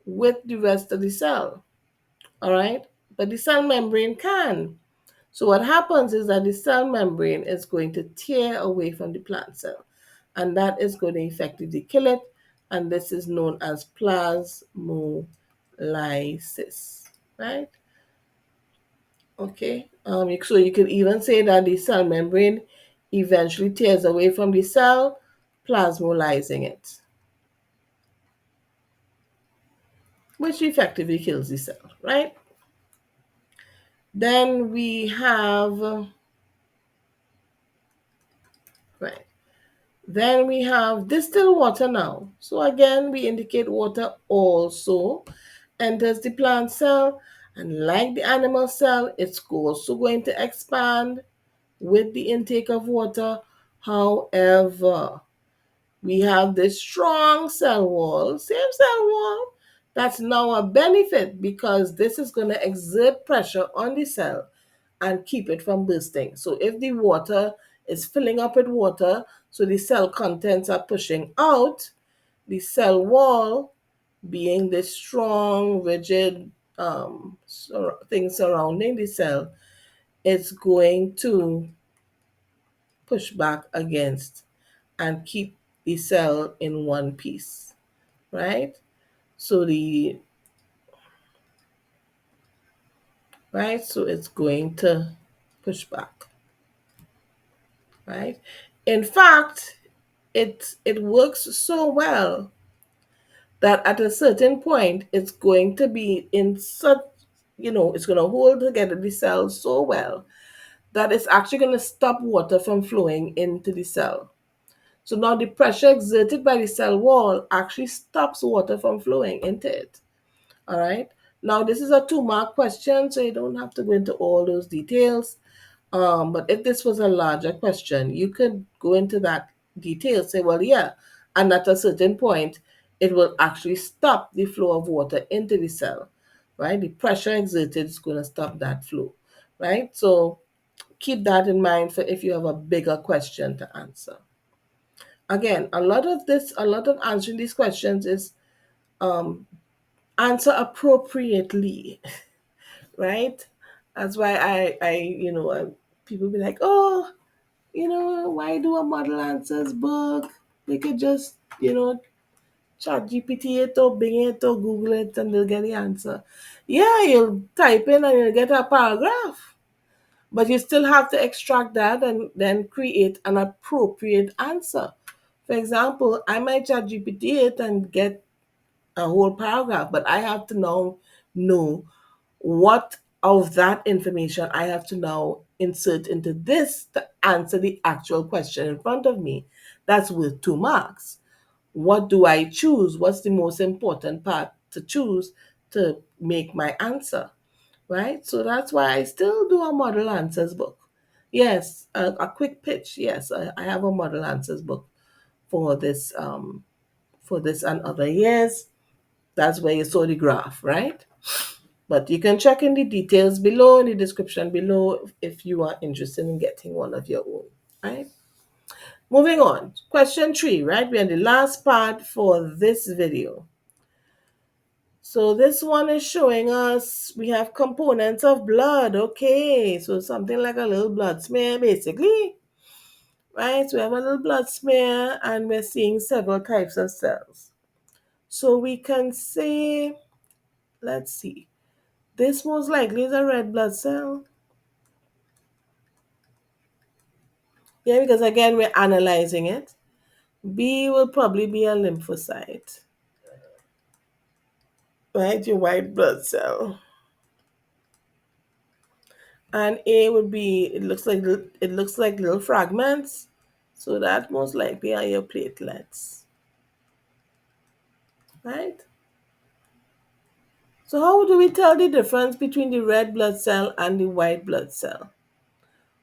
with the rest of the cell. All right, but the cell membrane can. So what happens is that the cell membrane is going to tear away from the plant cell, and that is going to effectively kill it, and this is known as plasmolysis, right? Okay. So you could even say that the cell membrane eventually tears away from the cell, plasmolizing it, which effectively kills the cell, right? Then we have, right. Then we have distilled water now. So again, we indicate water also enters the plant cell, and like the animal cell, it's also going to expand with the intake of water. However, we have this strong cell wall, same cell wall, that's now a benefit because this is going to exert pressure on the cell and keep it from bursting. So if the water is filling up with water, so the cell contents are pushing out, the cell wall, being this strong, rigid thing surrounding the cell, it's going to push back against and keep the cell in one piece, right? So the right, so it's going to push back, right? In fact, it works so well that at a certain point it's going to be in such, it's going to hold together the cells so well that it's actually going to stop water from flowing into the cell. So now the pressure exerted by the cell wall actually stops water from flowing into it. All right. Now this is a 2-mark question, so you don't have to go into all those details. But if this was a larger question, you could go into that detail, say, well, yeah, and at a certain point, it will actually stop the flow of water into the cell, right? The pressure exerted is going to stop that flow, right? So keep that in mind for if you have a bigger question to answer. Again, a lot of answering these questions is um, answer appropriately, right? That's why people be like, oh, why do a model answers book? They could just, chat GPT it or Bing it or Google it and they'll get the answer. Yeah, you'll type in and you'll get a paragraph. But you still have to extract that and then create an appropriate answer. For example, I might chat GPT it and get a whole paragraph, but I have to now know what of that information I have to now insert into this to answer the actual question in front of me. That's worth 2 marks. What do I choose? What's the most important part to choose to make my answer? Right? So that's why I still do a model answers book. Yes, a quick pitch. Yes, I have a model answers book for this and other years. That's where you saw the graph, right? But you can check in the details below, in the description below, if you are interested in getting one of your own, right? Moving on. Question 3, right? We're in the last part for this video. So this one is showing us we have components of blood. Okay, so something like a little blood smear, basically, right? So we have a little blood smear and we're seeing several types of cells. So we can say, let's see, this most likely is a red blood cell. Yeah, because again, we're analyzing it. B will probably be a lymphocyte, right? Your white blood cell. And A would be, it looks like little fragments. So that most likely are your platelets, right? So how do we tell the difference between the red blood cell and the white blood cell?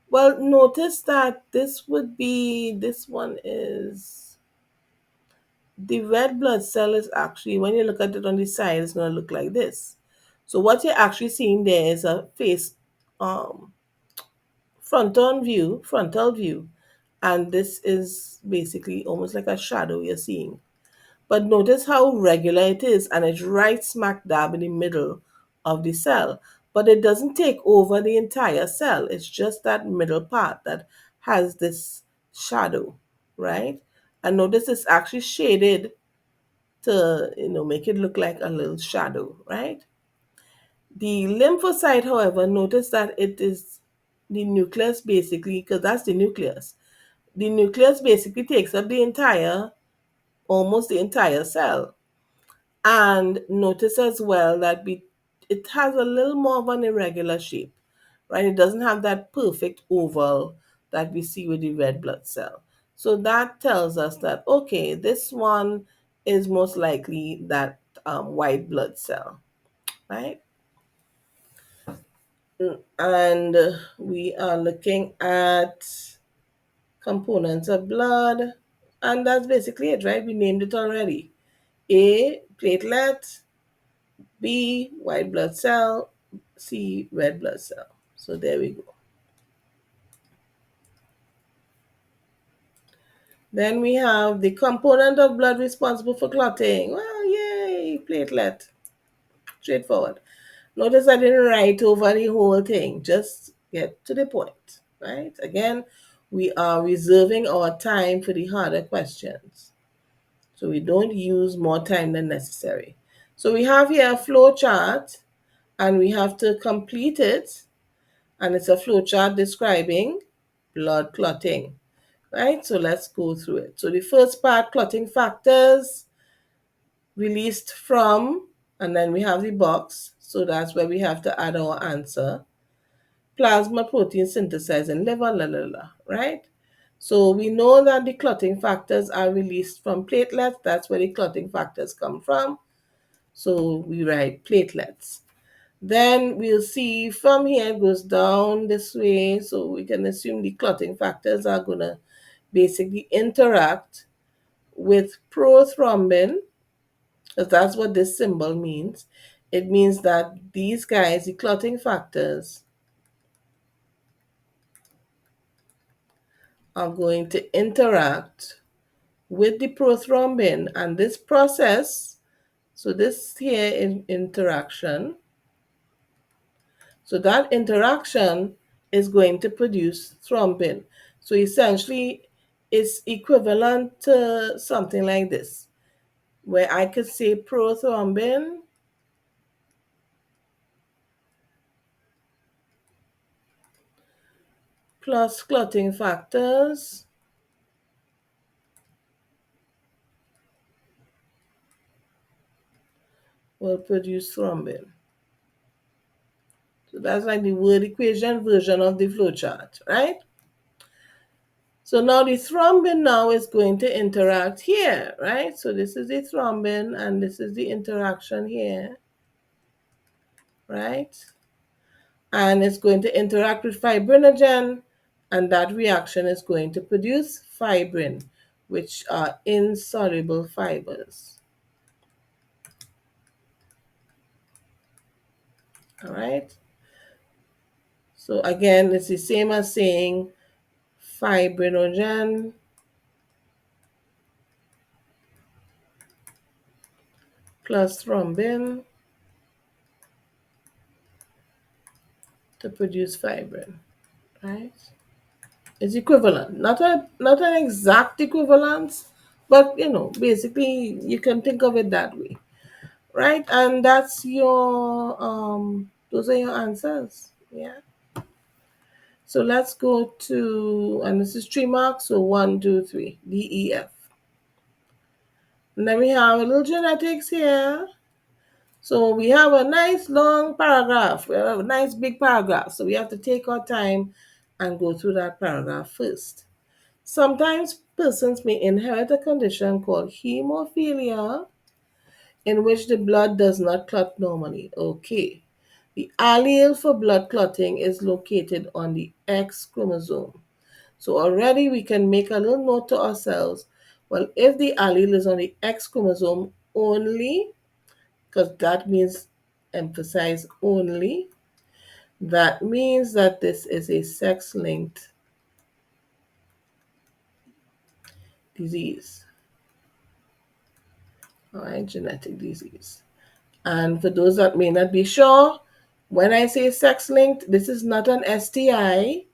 Well, notice that this one is, the red blood cell is actually, when you look at it on the side, it's going to look like this. So what you're actually seeing there is a face, um, frontal view, and this is basically almost like a shadow you're seeing. But notice how regular it is, and it's right smack dab in the middle of the cell. But it doesn't take over the entire cell. It's just that middle part that has this shadow, right? And notice it's actually shaded to make it look like a little shadow, right? The lymphocyte, however, notice that it is the nucleus basically, because that's the nucleus. The nucleus basically takes up almost the entire cell. And notice as well that it has a little more of an irregular shape, right? It doesn't have that perfect oval that we see with the red blood cell. So that tells us that, okay, this one is most likely that white blood cell, right? And we are looking at components of blood. And that's basically it, right? We named it already. A, platelet. B, white blood cell. C, red blood cell. So there we go. Then we have the component of blood responsible for clotting. Well, yay, platelet. Straightforward. Notice I didn't write over the whole thing. Just get to the point, right? Again, we are reserving our time for the harder questions. So we don't use more time than necessary. So we have here a flow chart and we have to complete it. And it's a flow chart describing blood clotting, right? So let's go through it. So the first part, clotting factors released from, and then we have the box. So that's where we have to add our answer. Plasma protein synthesized in liver, la la la, right? So we know that the clotting factors are released from platelets. That's where the clotting factors come from. So we write platelets. Then we'll see from here it goes down this way. So we can assume the clotting factors are going to basically interact with prothrombin, because that's what this symbol means. It means that these guys, the clotting factors, are going to interact with the prothrombin, and this process, so this here in interaction, so that interaction is going to produce thrombin. So essentially it's equivalent to something like this, where I could say prothrombin plus clotting factors will produce thrombin. So that's like the word equation version of the flowchart, right? So now the thrombin now is going to interact here, right? So this is the thrombin and this is the interaction here, right? And it's going to interact with fibrinogen, and that reaction is going to produce fibrin, which are insoluble fibers. All right? So again, it's the same as saying fibrinogen plus thrombin to produce fibrin, right? It's equivalent, not an exact equivalence, but basically you can think of it that way, right? And that's your those are your answers. Yeah. So let's go to, and this is 3 marks, so 1, 2, 3, D, E, F. And then we have a little genetics here. So we have a nice long paragraph. We have a nice big paragraph. So we have to take our time and go through that paragraph first. Sometimes persons may inherit a condition called hemophilia, in which the blood does not clot normally. Okay. The allele for blood clotting is located on the X chromosome. So already we can make a little note to ourselves. Well, if the allele is on the X chromosome only, because that means emphasize only, that means that this is a sex-linked disease. All right, genetic disease. And for those that may not be sure, when I say sex-linked, this is not an STI.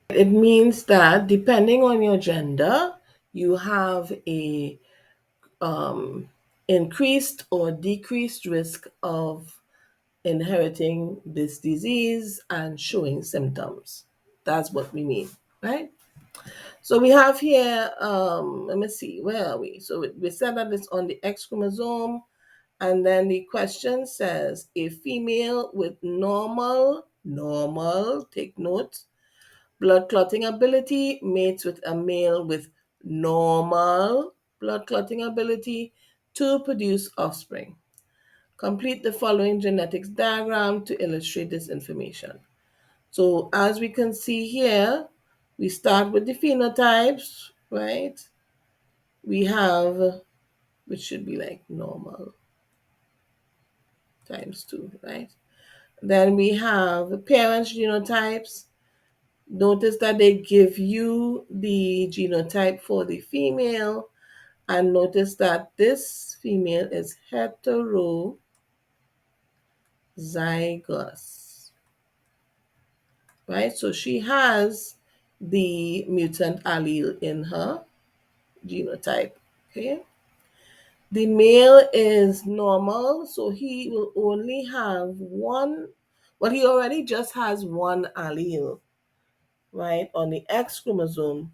It means that depending on your gender, you have a increased or decreased risk of inheriting this disease and showing symptoms. That's what we mean, right? So we have here, let me see, where are we? So we said that it's on the X chromosome. And then the question says, a female with normal, take note, blood clotting ability mates with a male with normal blood clotting ability to produce offspring. Complete the following genetics diagram to illustrate this information. So as we can see here, we start with the phenotypes, right? We have, which should be like normal times 2, right? Then we have parents' genotypes. Notice that they give you the genotype for the female, and notice that this female is heterozygous, right? So she has the mutant allele in her genotype, okay? The male is normal, so he will only have one, well, he already just has one allele, right, on the X chromosome.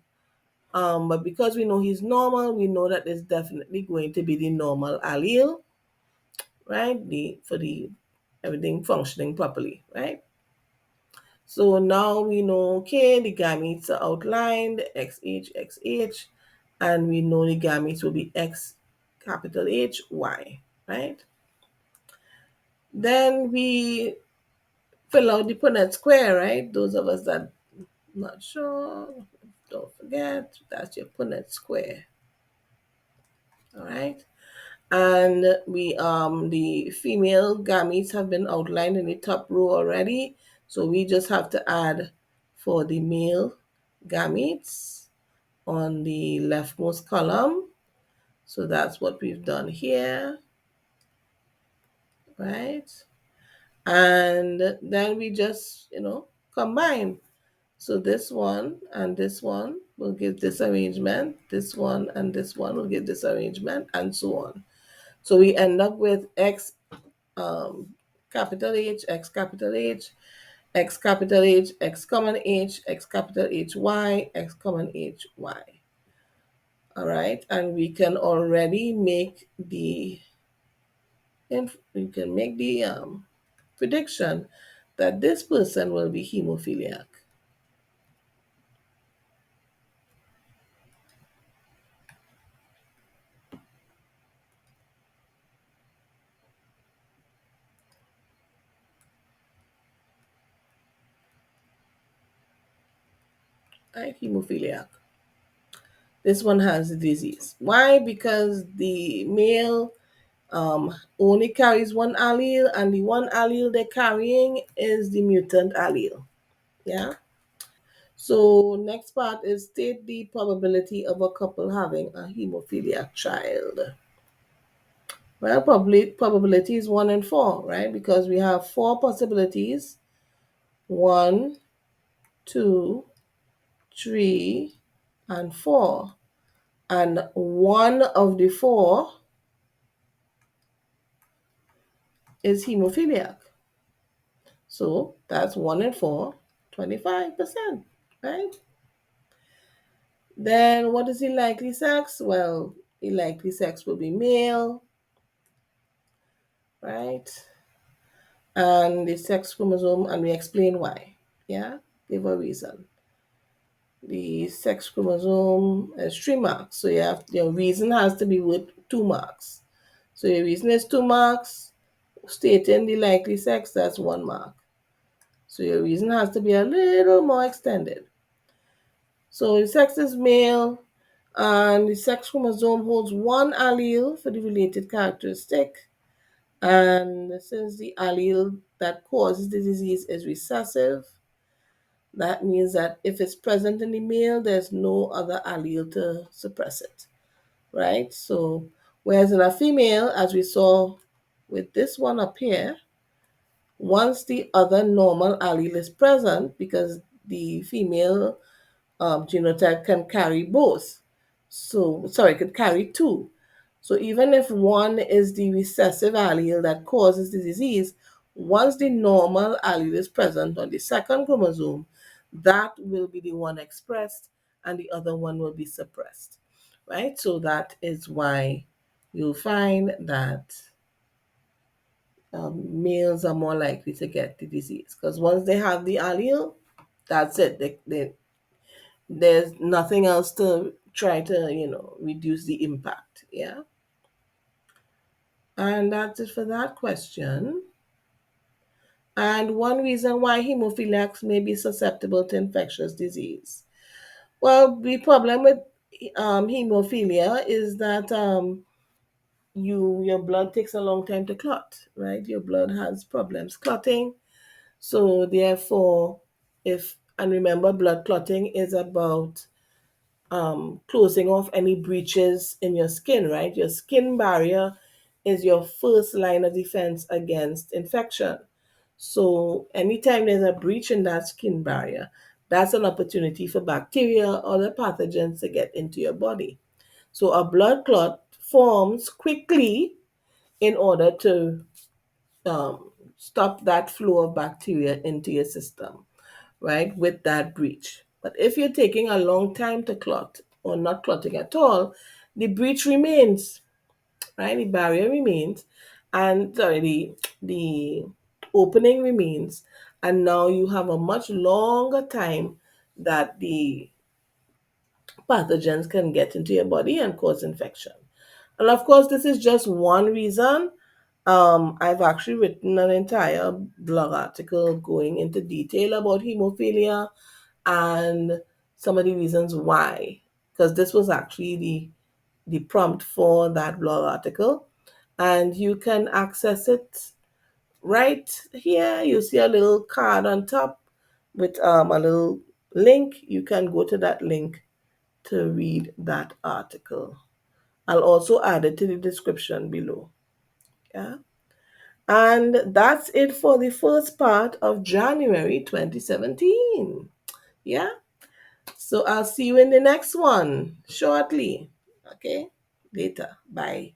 But because we know he's normal, we know that there's definitely going to be the normal allele, right? For the everything functioning properly, right? So now we know, okay, the gametes are outlined, XH, XH, and we know the gametes will be X capital H, Y, right? Then we fill out the Punnett square, right? Those of us that not sure, don't forget, that's your Punnett square, all right? And we the female gametes have been outlined in the top row already, so we just have to add for the male gametes on the leftmost column. So that's what we've done here, right? And then we just, combine. So this one and this one will give this arrangement, this one and this one will give this arrangement, and so on. So we end up with X capital H, X capital H, X capital H, X common H, X capital H, Y, X common H, Y. All right, and we can already make the prediction that this person will be hemophiliac. Right, hemophiliac. This one has the disease. Why? Because the male only carries one allele, and the one allele they're carrying is the mutant allele. Yeah. So next part is state the probability of a couple having a hemophiliac child. Well, probability is 1 in 4, right? Because we have 4 possibilities: 1, 2, 3, and 4. And one of the 4 is hemophiliac. So that's 1 in 4, 25%, right? Then what is the likely sex? Well, the likely sex will be male, right? And the sex chromosome, and we explain why. Yeah, give a reason. The sex chromosome has 3 marks, so your reason has to be with 2 marks. So your reason is 2 marks, stating the likely sex, that's 1 mark. So your reason has to be a little more extended. So the sex is male, and the sex chromosome holds 1 allele for the related characteristic. And since the allele that causes the disease is recessive, that means that if it's present in the male, there's no other allele to suppress it, right? So, whereas in a female, as we saw with this one up here, once the other normal allele is present, because the female genotype can carry both. So, sorry, could carry 2. So even if one is the recessive allele that causes the disease, Once the normal allele is present on the second chromosome, that will be the one expressed and the other one will be suppressed, right? So that is why you'll find that males are more likely to get the disease because once they have the allele, that's it. There's nothing else to try to, reduce the impact. Yeah. And that's it for that question. And one reason why hemophiliacs may be susceptible to infectious disease. Well, the problem with hemophilia is that your blood takes a long time to clot, right? Your blood has problems clotting. So therefore, if and remember, blood clotting is about closing off any breaches in your skin, right? Your skin barrier is your first line of defense against infection. So anytime there's a breach in that skin barrier, that's an opportunity for bacteria or other pathogens to get into your body. So a blood clot forms quickly in order to stop that flow of bacteria into your system, right, with that breach. But if you're taking a long time to clot or not clotting at all, the breach remains, right? The barrier remains, and sorry, the opening remains, and now you have a much longer time that the pathogens can get into your body and cause infection. And of course, this is just one reason. I've actually written an entire blog article going into detail about hemophilia and some of the reasons why, because this was actually the prompt for that blog article, and you can access it right here. You see a little card on top with a little link. You can go to that link to read that article. I'll also add it to the description below. Yeah. And that's it for the first part of January 2017. Yeah. So I'll see you in the next one shortly. Okay. Later. Bye.